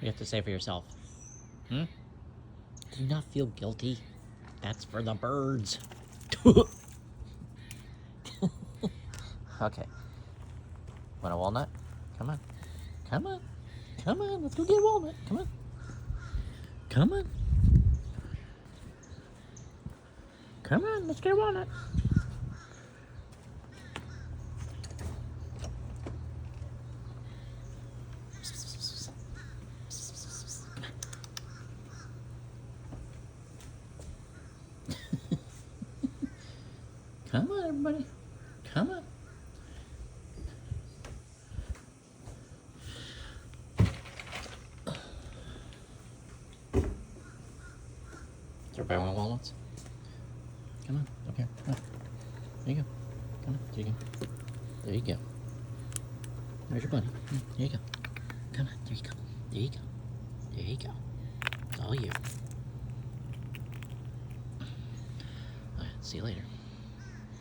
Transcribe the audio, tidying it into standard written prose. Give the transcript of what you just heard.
you have to say for yourself? Hmm? Do you not feel guilty? That's for the birds. Okay. Want a walnut? Come on. Come on. Come on. Let's go get a walnut. Come on. Come on. Come on. Let's get a walnut. Come on, everybody. Come on. Does everybody want walnuts? Come on, up here. Come on. There you go. Come on. There you go. There you go. There's your buddy. There you go. Come on. There you go. There you go. There you go. It's all you. All right, see you later.